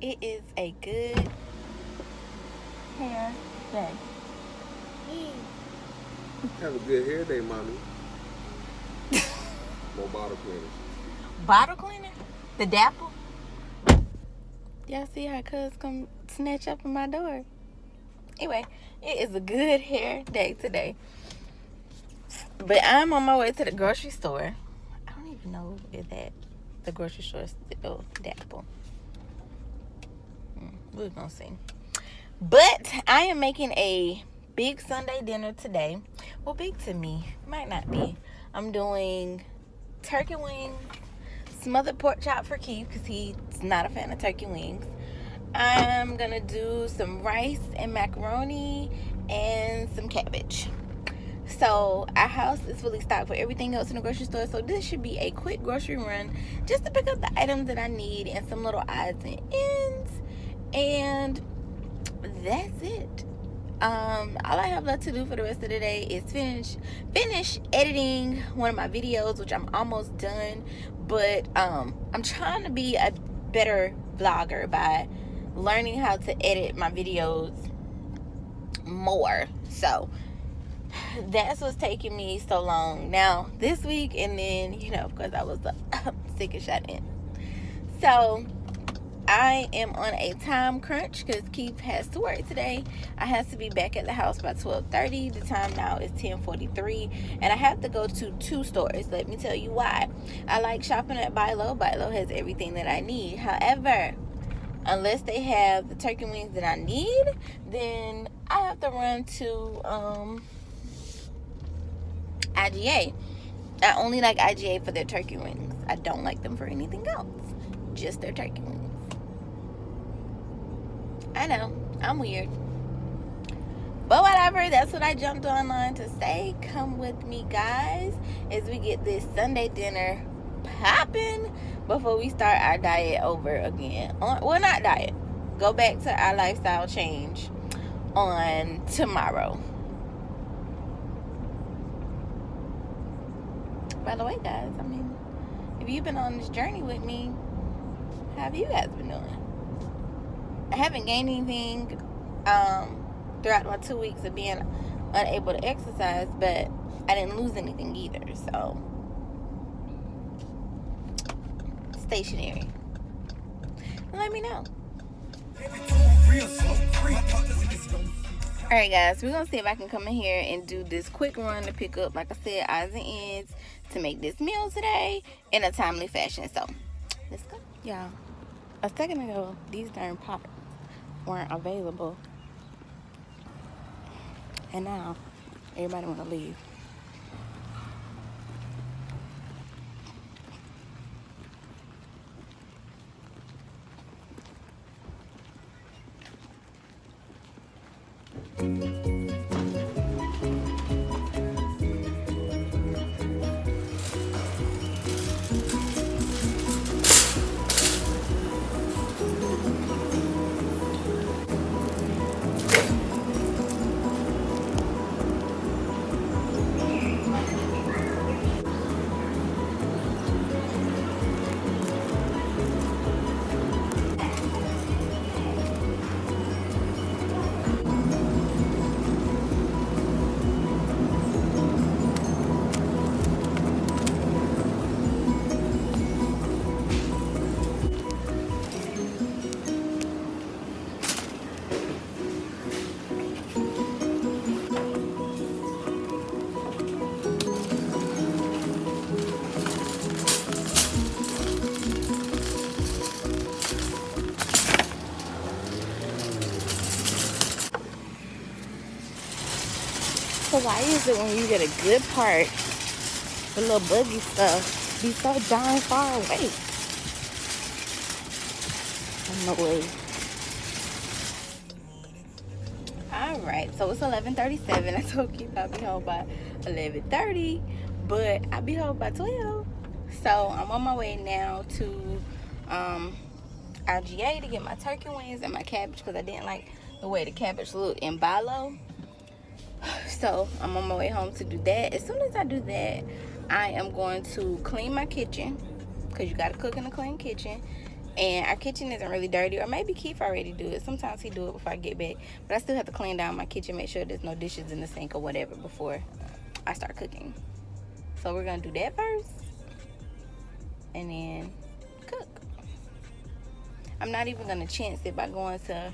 It is a good hair day. Have a good hair day, mommy. More bottle cleaners. Bottle cleaner? The dapple? Y'all see how cuz come snatch up in my door? Anyway, it is a good hair day today. But I'm on my way to the grocery store. I don't even know if that the grocery store is still dapple. We're gonna see. But I am making a big Sunday dinner today. Well, big to me, might not be. I'm doing turkey wings, smothered pork chop for Keith because he's not a fan of turkey wings. I'm gonna do some rice and macaroni and some cabbage. So our house is fully stocked for everything else in the grocery store. So this should be a quick grocery run just to pick up the items that I need and some little odds and ends. And that's it. All I have left to do for the rest of the day is finish editing one of my videos, which I'm almost done. But I'm trying to be a better vlogger by learning how to edit my videos more. So that's what's taking me so long now this week, and then of course I was sick and shut in. So I am on a time crunch because Keith has to work today. I have to be back at the house by 12:30. The time now is 10:43, and I have to go to 2 stores. Let me tell you why. I like shopping at Buy Low. Buy Low has everything that I need. However, unless they have the turkey wings that I need, then I have to run to IGA. I only like IGA for their turkey wings. I don't like them for anything else. Just their turkey wings. I know, I'm weird. But whatever, that's what I jumped online to say. Come with me, guys, as we get this Sunday dinner popping before we start our diet over again. Well, not diet. Go back to our lifestyle change on tomorrow. By the way, guys, if you've been on this journey with me, how have you guys been doing? I haven't gained anything throughout my 2 weeks of being unable to exercise, but I didn't lose anything either. So, stationary. Let me know. Alright, guys, we're going to see if I can come in here and do this quick run to pick up, like I said, odds and ends to make this meal today in a timely fashion. So, let's go. Y'all, a second ago, these darn poppers weren't available. And now, everybody want to leave. So why is it when you get a good part, the little buggy stuff, be so darn far away? No way. Alright, so it's 11:37. I told Keith I'll be home by 11:30, but I'll be home by 12. So I'm on my way now to IGA to get my turkey wings and my cabbage because I didn't like the way the cabbage looked in Buy Low. So I'm on my way home to do that. As soon as I do that, I am going to clean my kitchen because you got to cook in a clean kitchen. And our kitchen isn't really dirty, or maybe Keith already do it. Sometimes he do it before I get back, but I still have to clean down my kitchen, make sure there's no dishes in the sink or whatever before I start cooking. So we're gonna do that first and then cook. I'm not even gonna chance it by going to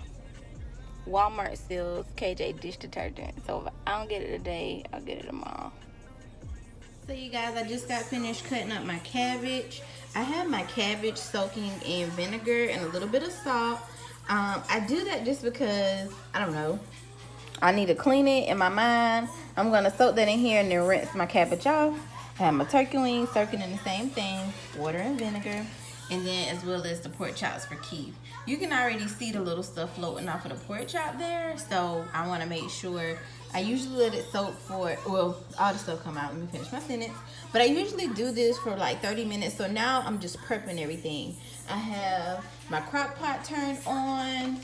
Walmart sells KJ dish detergent. So if I don't get it today, I'll get it tomorrow. So you guys, I just got finished cutting up my cabbage. I have my cabbage soaking in vinegar and a little bit of salt. I do that just because, I don't know, I need to clean it in my mind. I'm gonna soak that in here and then rinse my cabbage off. I have my turkey wings soaking in the same thing, water and vinegar. And then as well as the pork chops for Keith. You can already see the little stuff floating off of the pork chop there. So I wanna make sure, I usually let it soak for, well, all the stuff come out. Let me finish my sentence. But I usually do this for like 30 minutes. So now I'm just prepping everything. I have my crock pot turned on.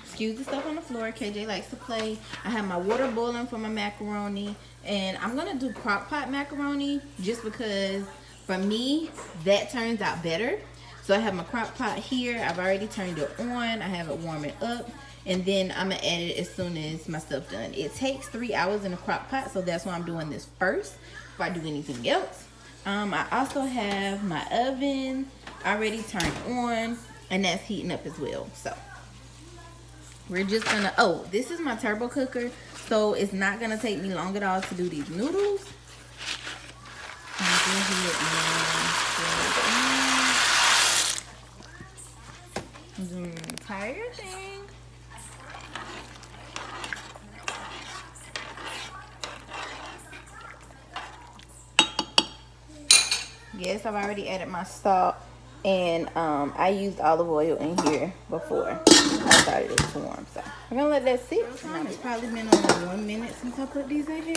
Excuse the stuff on the floor. KJ likes to play. I have my water boiling for my macaroni. And I'm gonna do crock pot macaroni just because for me, that turns out better. So I have my crock pot here. I've already turned it on. I have it warming up. And then I'm gonna add it as soon as my stuff done. It takes 3 hours in a crock pot, so that's why I'm doing this first before I do anything else. I also have my oven already turned on, and that's heating up as well. So we're just gonna, oh, this is my turbo cooker, so it's not gonna take me long at all to do these noodles. I'm doing the entire thing. Yes, I've already added my salt, and I used olive oil in here before I started it to warm. So we're gonna let that sit. It's probably been only 1 minute since I put these in here.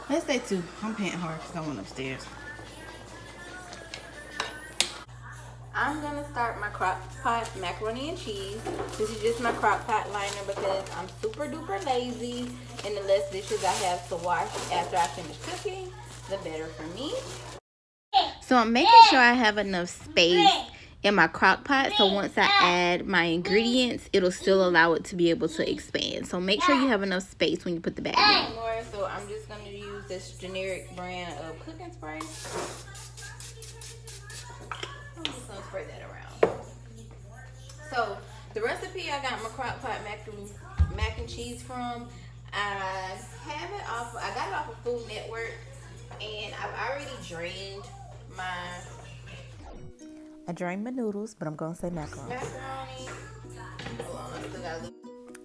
Let's say 2. I'm panting hard because I went upstairs. I'm gonna start my crock pot macaroni and cheese. This is just my crock pot liner because I'm super duper lazy, and the less dishes I have to wash after I finish cooking, the better for me. So I'm making sure I have enough space in my crock pot, so once I add my ingredients, it'll still allow it to be able to expand. So make sure you have enough space when you put the bag in. So I'm just gonna use this generic brand of cooking spray. I'm just gonna spray that around. So the recipe I got my crock pot mac and cheese from, I got it off of Food Network, and I've already drained my noodles, but I'm gonna say macaroni.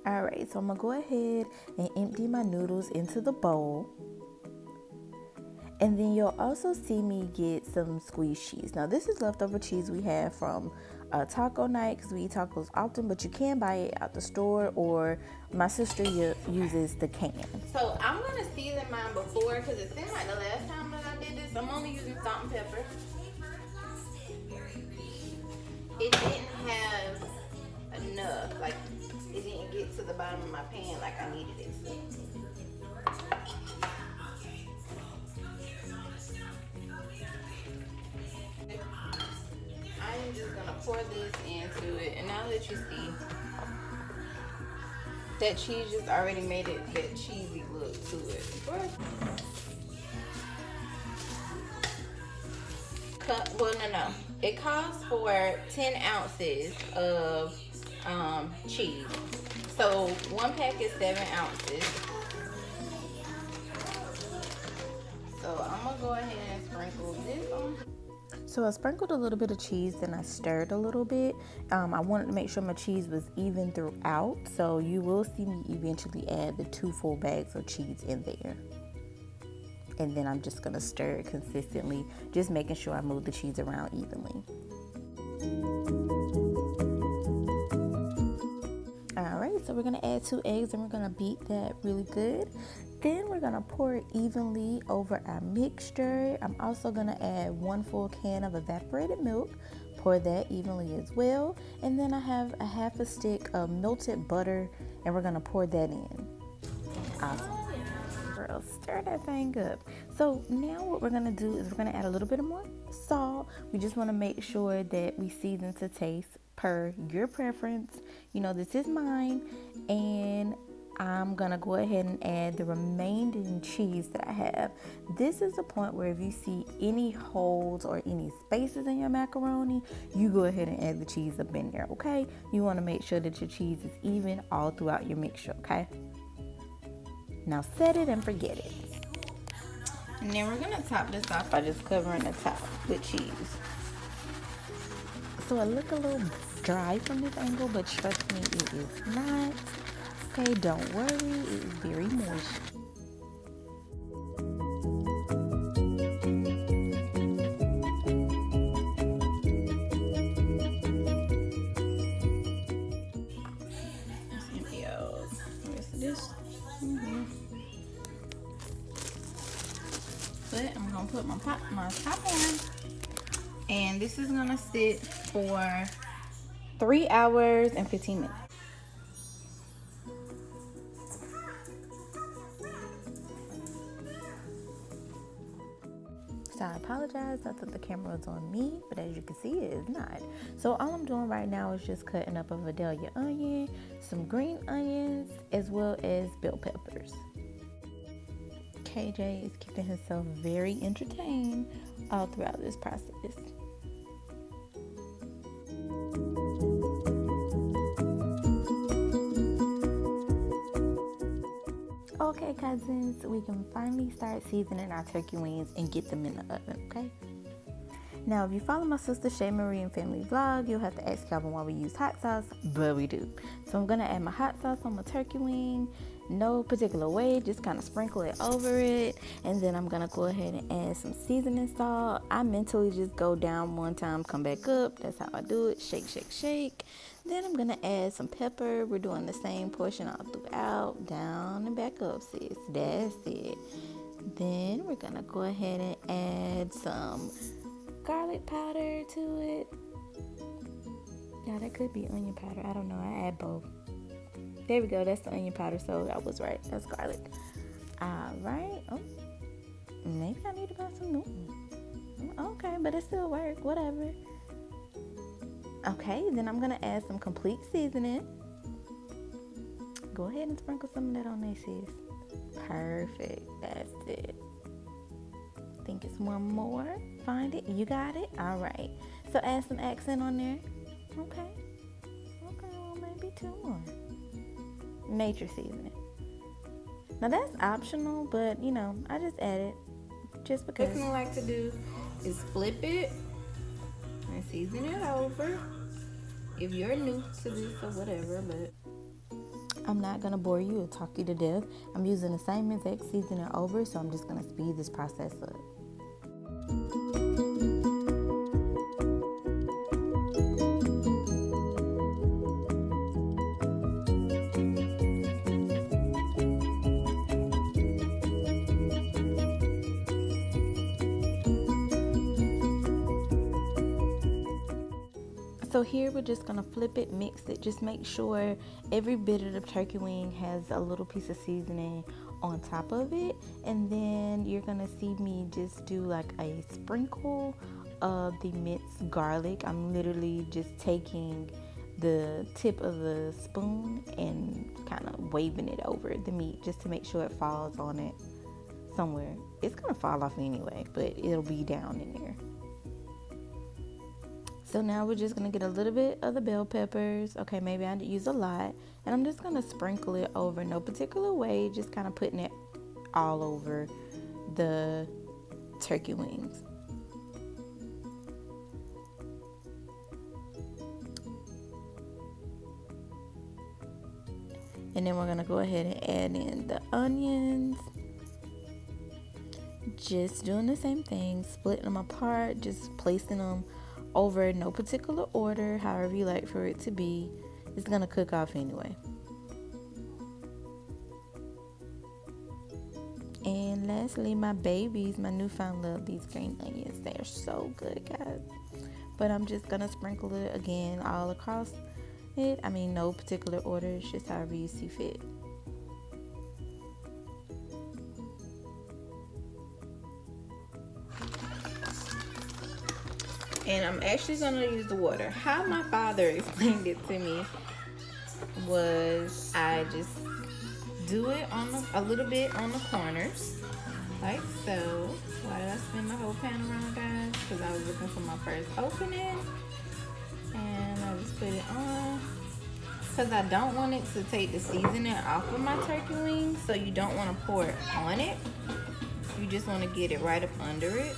Alright, so I'm gonna go ahead and empty my noodles into the bowl. And then you'll also see me get some squeezed cheese. Now this is leftover cheese we have from taco night because we eat tacos often, but you can buy it at the store, or my sister uses the can. So I'm gonna season mine before, because it seemed like the last time that I did this, I'm only using salt and pepper. It didn't have enough, like it didn't get to the bottom of my pan like I needed it to. I'm just gonna pour this into it, and now that you see that cheese just already made it that cheesy look to it. Well, no. It calls for 10 ounces of cheese. So 1 pack is 7 ounces. So I'm gonna go ahead and sprinkle this on. So I sprinkled a little bit of cheese, and I stirred a little bit. I wanted to make sure my cheese was even throughout. So you will see me eventually add the 2 full bags of cheese in there. And then I'm just gonna stir it consistently, just making sure I move the cheese around evenly. Alright, so we're gonna add 2 eggs, and we're gonna beat that really good. Then we're gonna pour it evenly over our mixture. I'm also gonna add 1 full can of evaporated milk. Pour that evenly as well. And then I have a half a stick of melted butter, and we're gonna pour that in. Awesome. y'all. Stir that thing up. So now what we're gonna do is we're gonna add a little bit of more salt. We just wanna make sure that we season to taste per your preference. You know, this is mine. And I'm gonna go ahead and add the remaining cheese that I have. This is a point where if you see any holes or any spaces in your macaroni, you go ahead and add the cheese up in there, okay? You wanna make sure that your cheese is even all throughout your mixture, okay? Now set it and forget it. And then we're gonna top this off by just covering the top with cheese. So it look a little dry from this angle, but trust me, it is not. Okay, don't worry, it is very moist. But I'm gonna put my top on, and this is gonna sit for 3 hours and 15 minutes. So I apologize, I thought the camera was on me, but as you can see, it is not. So all I'm doing right now is just cutting up a Vidalia onion, some green onions, as well as bell peppers. KJ is keeping himself very entertained all throughout this process. Okay, cousins, we can finally start seasoning our turkey wings and get them in the oven, okay? Now, if you follow my sister Shay Marie and family vlog, you'll have to ask Calvin why we use hot sauce, but we do. So I'm gonna add my hot sauce on my turkey wing, no particular way, just kind of sprinkle it over it, and then I'm gonna go ahead and add some seasoning salt. I mentally just go down one time, come back up. That's how I do it. Shake, shake, shake. Then I'm gonna add some pepper. We're doing the same portion all throughout, down and back up, sis. That's it. Then we're gonna go ahead and add some garlic powder to it. Now that could be onion powder. I don't know. I add both. There we go. That's the onion powder. So I was right. That's garlic. All right. Oh, maybe I need to buy some new one. Okay, but it still works. Whatever. Okay, then I'm gonna add some complete seasoning. Go ahead and sprinkle some of that on there, sis. Perfect. That's it. I think it's one more. Find it. You got it. All right. So add some accent on there. Okay. Well, maybe 2 more. Nature seasoning. Now that's optional, but you know, I just add it just because. What I like to do is flip it and season it over. If you're new to this or whatever, but I'm not gonna bore you or talk you to death. I'm using the same exact seasoning over, so I'm just gonna speed this process up. So here we're just gonna flip it, mix it, just make sure every bit of the turkey wing has a little piece of seasoning on top of it, and then you're gonna see me just do like a sprinkle of the minced garlic. I'm literally just taking the tip of the spoon and kind of waving it over the meat just to make sure it falls on it somewhere. It's gonna fall off anyway, but it'll be down in there. So now we're just going to get a little bit of the bell peppers. Okay, maybe I use a lot. And I'm just going to sprinkle it over, no particular way, just kind of putting it all over the turkey wings. And then we're going to go ahead and add in the onions. Just doing the same thing, splitting them apart, just placing them over no particular order, however you like for it to be. It's gonna cook off anyway. And lastly, my babies, my newfound love, these green onions. They are so good, guys. But I'm just gonna sprinkle it again all across it. I mean, no particular order, it's just however you see fit. And I'm actually gonna use the water. How my father explained it to me was I just do it on a little bit on the corners, like so. Why did I spin the whole pan around, guys? Because I was looking for my first opening, and I just put it on. Because I don't want it to take the seasoning off of my turkey wings, so you don't want to pour it on it. You just want to get it right up under it.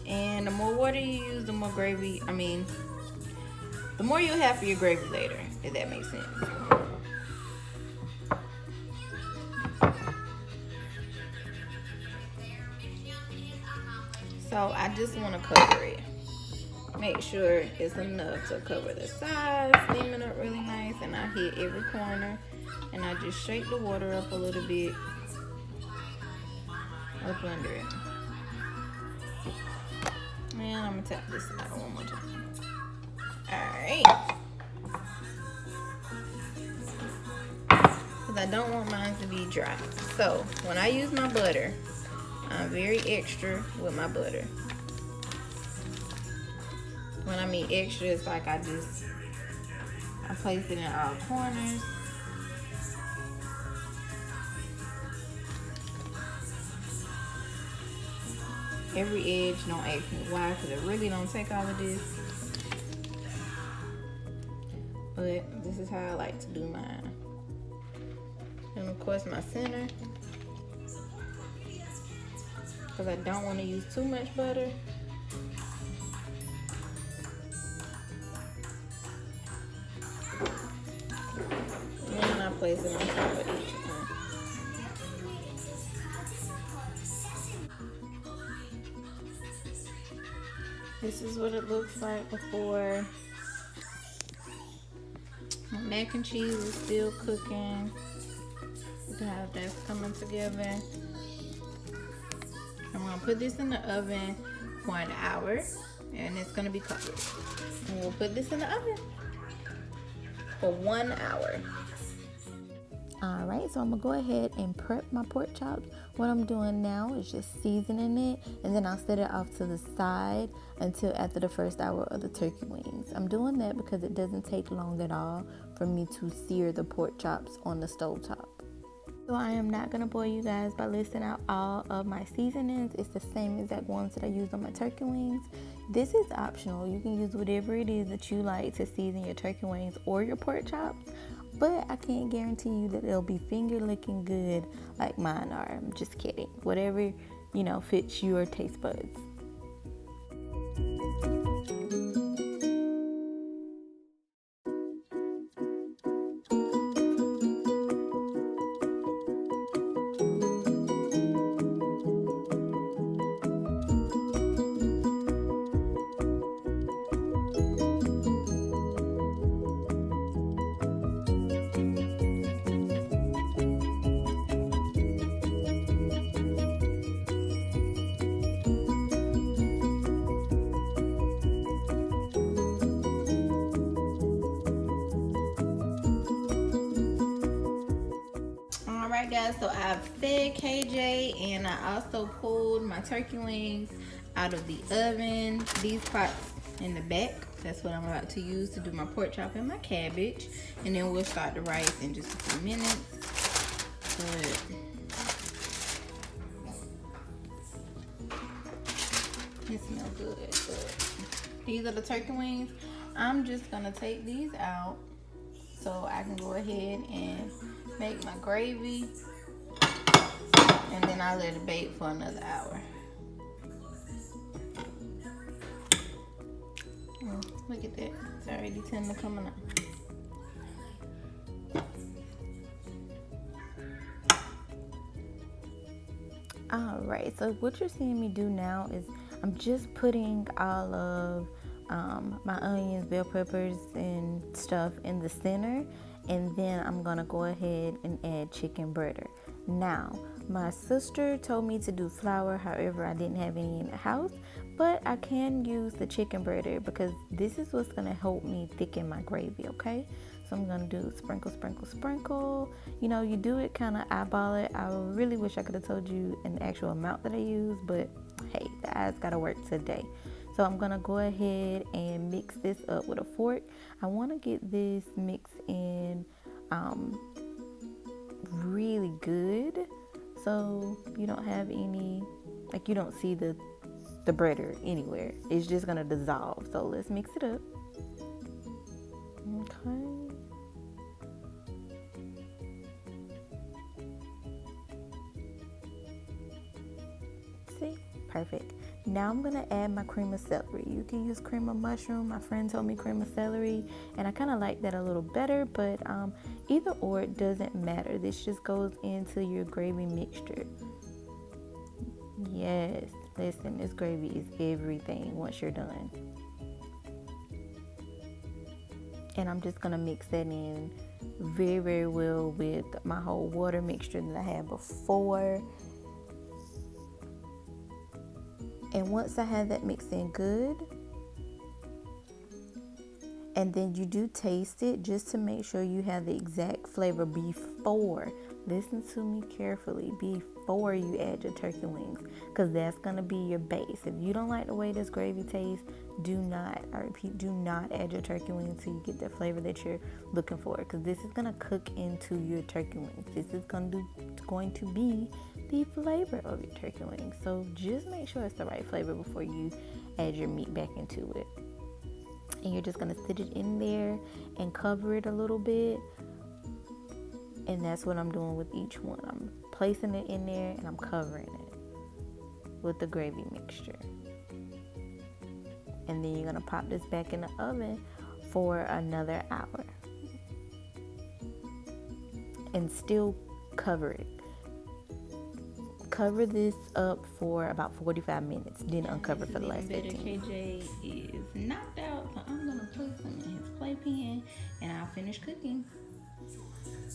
And the more water you use, the more gravy, the more you'll have for your gravy later, if that makes sense. So I just want to cover it. Make sure it's enough to cover the sides, steam it up really nice, and I hit every corner. And I just shake the water up a little bit up under it. And I'm gonna tap this out one more time. Alright. Because I don't want mine to be dry. So when I use my butter, I'm very extra with my butter. When I mean extra, it's like I place it in all corners. Every edge, don't ask me why, because it really don't take all of this. But this is how I like to do mine. And of course my center, because I don't want to use too much butter. And I place it on top of each one. This is what it looks like before. My mac and cheese is still cooking. Look how that's coming together. I'm gonna put this in the oven for an hour, and it's gonna be covered. And we'll put this in the oven for 1 hour. Alright, so I'm gonna go ahead and prep my pork chops. What I'm doing now is just seasoning it, and then I'll set it off to the side until after the first hour of the turkey wings. I'm doing that because it doesn't take long at all for me to sear the pork chops on the stove top. So I am not gonna bore you guys by listing out all of my seasonings. It's the same exact ones that I used on my turkey wings. This is optional. You can use whatever it is that you like to season your turkey wings or your pork chops. But I can't guarantee you that they'll be finger licking good like mine are. I'm just kidding. Whatever, fits your taste buds. Alright guys, so I've fed KJ, and I also pulled my turkey wings out of the oven. These pots in the back, that's what I'm about to use to do my pork chop and my cabbage. And then we'll start the rice in just a few minutes. But it smells good. But these are the turkey wings. I'm just gonna take these out so I can go ahead and make my gravy, and then I let it bake for another hour. Look at that, it's already tender coming out. Alright, so what you're seeing me do now is I'm just putting all of my onions, bell peppers, and stuff in the center, and then I'm gonna go ahead and add chicken breader. Now, my sister told me to do flour, however I didn't have any in the house, but I can use the chicken breader because this is what's gonna help me thicken my gravy, okay? So I'm going to do sprinkle, sprinkle, sprinkle. You know, you do it kind of eyeball it. I really wish I could have told you an actual amount that I use, but hey, the eyes got to work today. So I'm going to go ahead and mix this up with a fork. I want to get this mixed in really good, so you don't have any, like, you don't see the breader anywhere. It's just going to dissolve. So let's mix it up. Okay. See? Perfect. Now I'm going to add my cream of celery. You can use cream of mushroom. My friend told me cream of celery, and I kind of like that a little better, but either or, it doesn't matter. This just goes into your gravy mixture. Yes, listen, this gravy is everything once you're done. And I'm just going to mix that in very, very well with my whole water mixture that I had before. And once I have that mixed in good, and then you do taste it just to make sure you have the exact flavor before. Listen to me carefully. Before you add your turkey wings, because that's going to be your base. If you don't like the way this gravy tastes, do not, I repeat, do not add your turkey wings until you get the flavor that you're looking for, because this is going to cook into your turkey wings. This is going to be the flavor of your turkey wings. So just make sure it's the right flavor before you add your meat back into it. And you're just going to sit it in there and cover it a little bit. And that's what I'm doing with each one. I'm placing it in there and I'm covering it with the gravy mixture. And then you're going to pop this back in the oven for another hour. And still cover it. Cover this up for about 45 minutes, then uncover for the last 15. KJ is knocked out, so I'm gonna put some in his playpen and I'll finish cooking.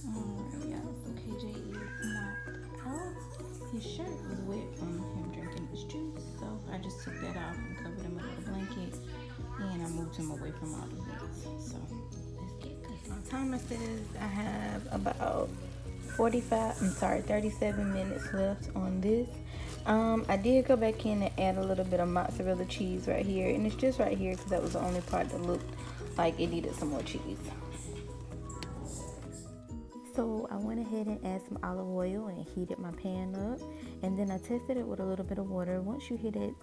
Alright, y'all, so KJ is knocked out. His shirt was wet from him drinking his juice, so I just took that off and covered him with a blanket, and I moved him away from all the vents. So let's get cooking. My timer says I have about 37 minutes left on this. I did go back in and add a little bit of mozzarella cheese right here, and it's just right here because that was the only part that looked like it needed some more cheese. So I went ahead and added some olive oil and heated my pan up, and then I tested it with a little bit of water. Once you hit it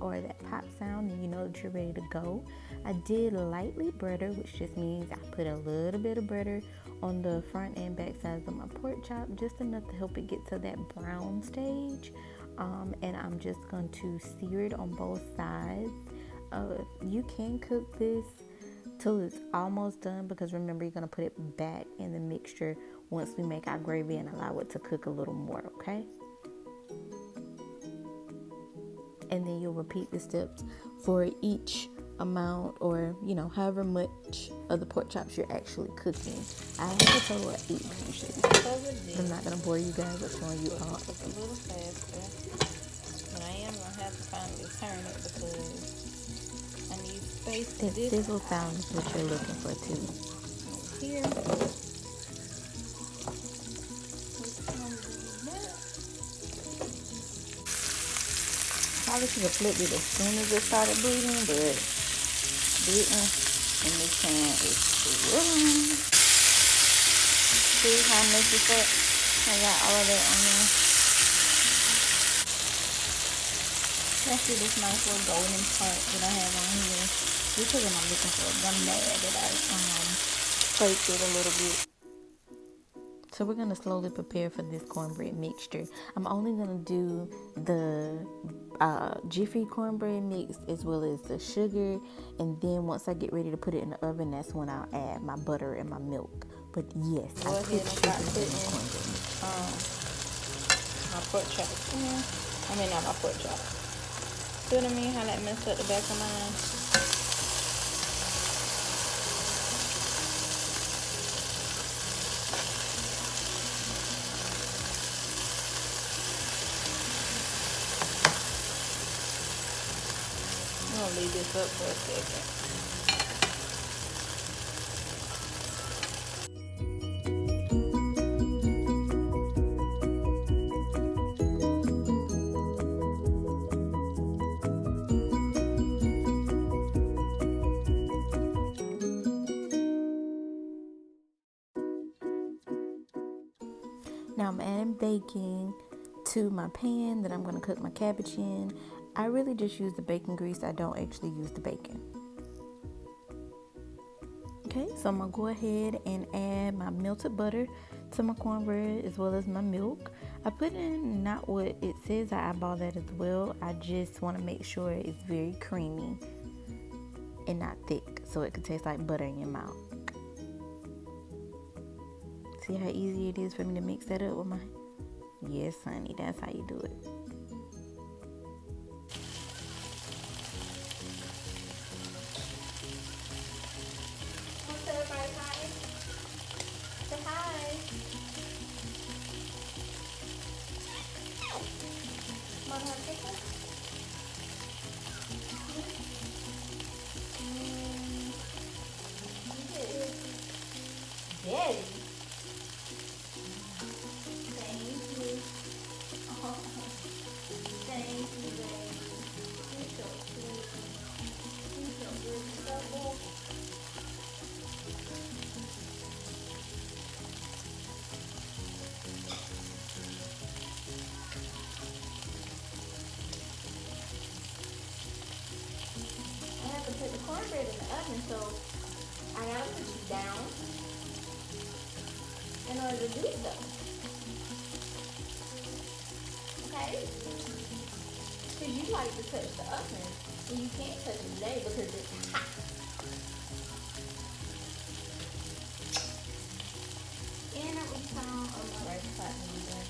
or that pop sound and you know that you're ready to go, I did lightly butter, which just means I put a little bit of butter on the front and back sides of my pork chop, just enough to help it get to that brown stage. And I'm just going to sear it on both sides. You can cook this till it's almost done, because remember, you're going to put it back in the mixture once we make our gravy and allow it to cook a little more, okay? And then you'll repeat the steps for each amount, or however much of the pork chops you're actually cooking. I have a total of 8 pieces. I'm not going to bore you guys with showing you all. Cook a little faster, but I am going to have to finally turn it because I need space for that this. sizzle sound is what you're looking for too. Here. Probably should have flipped it as soon as it started bleeding, but didn't. And this pan is swirling. See how I messed this up? I got all of that on there. Let's see this nice little golden part that I have on here. Which is what I'm looking for. I'm mad that I scraped it a little bit. So we're going to slowly prepare for this cornbread mixture. I'm only going to do the Jiffy cornbread mix as well as the sugar. And then once I get ready to put it in the oven, that's when I'll add my butter and my milk. But yes, Go ahead and start putting my pork chops in. I mean, not my pork chops. See what I mean? How that messed up the back of mine? I'm gonna leave this up for a second. Now I'm adding bacon to my pan that I'm going to cook my cabbage in. I really just use the bacon grease. I don't actually use the bacon. Okay, so I'm going to go ahead and add my melted butter to my cornbread as well as my milk. I put in not what it says, I eyeball that as well. I just want to make sure it's very creamy and not thick so it can taste like butter in your mouth. See how easy it is for me to mix that up with my... Yes, honey, that's how you do it. What's up, everybody? Hi. Say hi. Want to have chicken? Daddy. Thank you. Oh, thank you, baby. You're so sweet. You're so good. So good. I have to put the cornbread in the oven, so I gotta put you down in order to do so. Okay? Because you like to touch the oven, and you can't touch it today because it's hot. And I was found on my rice pot neither.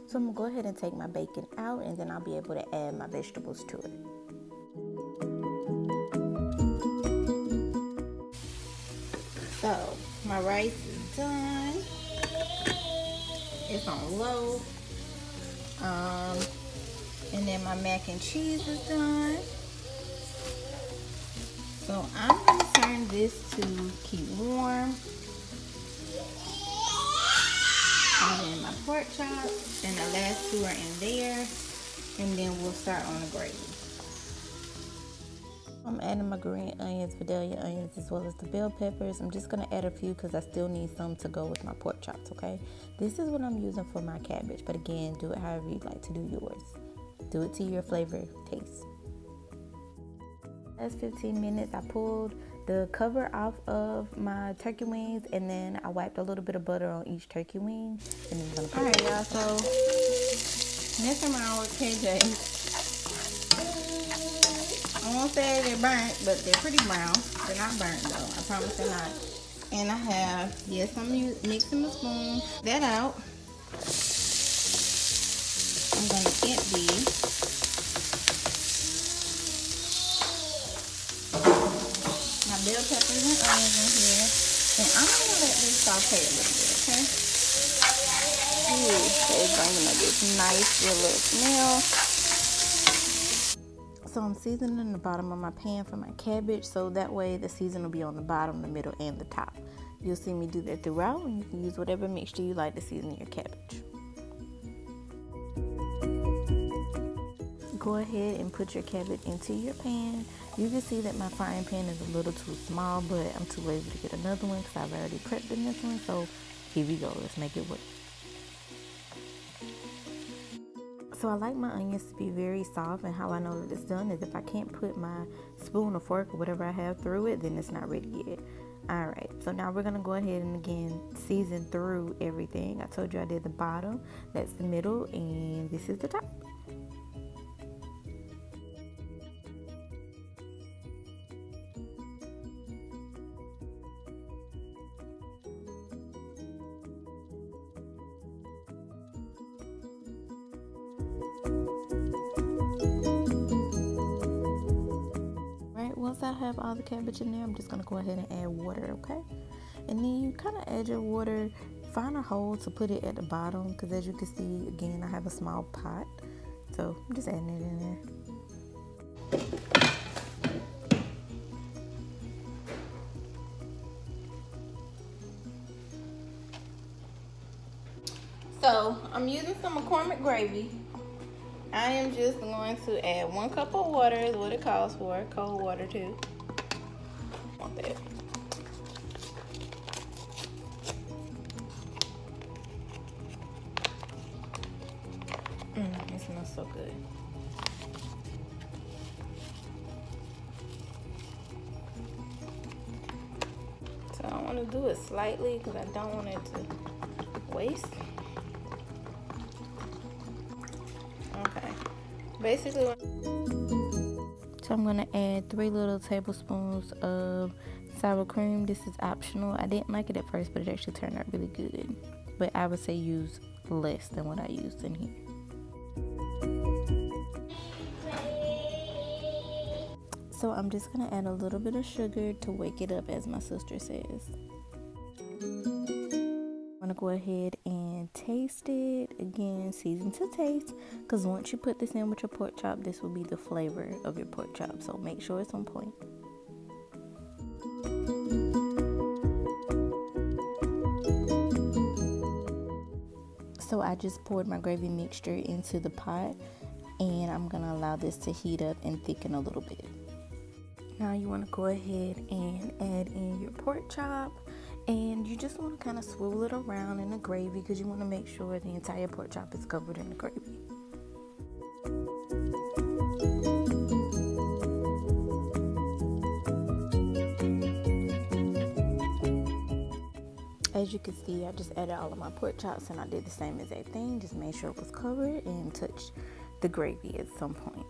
So I'm going to go ahead and take my bacon out and then I'll be able to add my vegetables to it. So my rice is done. It's on low. And then my mac and cheese is done. So I'm gonna turn this to keep warm. And then my pork chops and the last two are in there. And then we'll start on the gravy. I'm adding my green onions, Vidalia onions, as well as the bell peppers. I'm just going to add a few because I still need some to go with my pork chops, okay? This is what I'm using for my cabbage. But again, do it however you'd like to do yours. Do it to your flavor taste. Last 15 minutes, I pulled the cover off of my turkey wings, and then I wiped a little bit of butter on each turkey wing. And then I'm gonna put Alright, y'all, so messing around with KJ. I won't say they're burnt, but they're pretty brown. They're not burnt though, I promise they're not. And I have, yes, I'm mixing the spoon. That out. I'm gonna empty my bell peppers and onions in here. And I'm gonna let this saute a little bit, okay? Ooh, so it's bringing up this nice little smell. So I'm seasoning the bottom of my pan for my cabbage, so that way the season will be on the bottom, the middle, and the top. You'll see me do that throughout, and you can use whatever mixture you like to season your cabbage. Go ahead and put your cabbage into your pan. You can see that my frying pan is a little too small, but I'm too lazy to get another one because I've already prepped in this one. So here we go. Let's make it work. So I like my onions to be very soft, and how I know that it's done is if I can't put my spoon or fork or whatever I have through it, then it's not ready yet. Alright, so now we're going to go ahead and again season through everything. I told you I did the bottom, that's the middle, and this is the top. Once I have all the cabbage in there, I'm just going to go ahead and add water, okay? And then you kind of add your water, find a hole to put it at the bottom, because as you can see, again, I have a small pot. So I'm just adding it in there. So I'm using some McCormick gravy. I am just going to add 1 cup of water is what it calls for. Cold water too. Want that. It smells so good. So I want to do it slightly because I don't want it to waste. Okay. Basically, so I'm gonna add 3 little tablespoons of sour cream. This is optional. I didn't like it at first, but it actually turned out really good. But I would say use less than what I used in here. So I'm just gonna add a little bit of sugar to wake it up, as my sister says. I'm gonna go ahead and taste it. Again, season to taste, because once you put this in with your pork chop, this will be the flavor of your pork chop. So make sure it's on point. So I just poured my gravy mixture into the pot, and I'm gonna allow this to heat up and thicken a little bit. Now you want to go ahead and add in your pork chop, and you just want to kind of swivel it around in the gravy because you want to make sure the entire pork chop is covered in the gravy. As you can see, I just added all of my pork chops, and I did the same exact thing. Just made sure it was covered and touched the gravy at some point.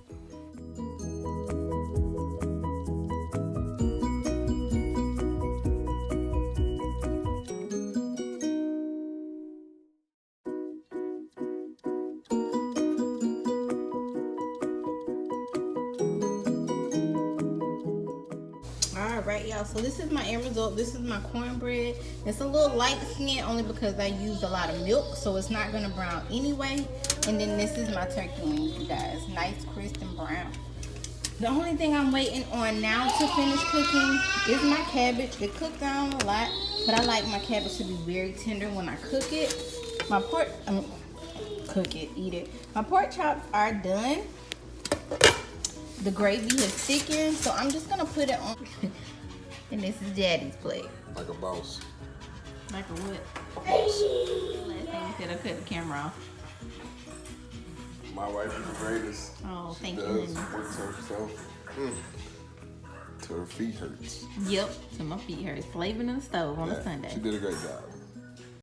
Alright, y'all, so this is my end result. This is my cornbread. It's a little light skin only because I used a lot of milk, so it's not gonna brown anyway. And then this is my turkey wings, you guys. Nice, crisp, and brown. The only thing I'm waiting on now to finish cooking is my cabbage. It cooked down a lot, but I like my cabbage to be very tender when I cook it. My pork, eat it. My pork chops are done. The gravy has thickened, so I'm just gonna put it on. And this is Daddy's plate. Like a boss. Like a what? A boss. Last time you said I cut the camera off. My wife is the greatest. Oh, she thank you, does honey. work to herself. Till her feet hurts. Yep, so my feet hurt. Slaving in the stove on a Sunday. She did a great job.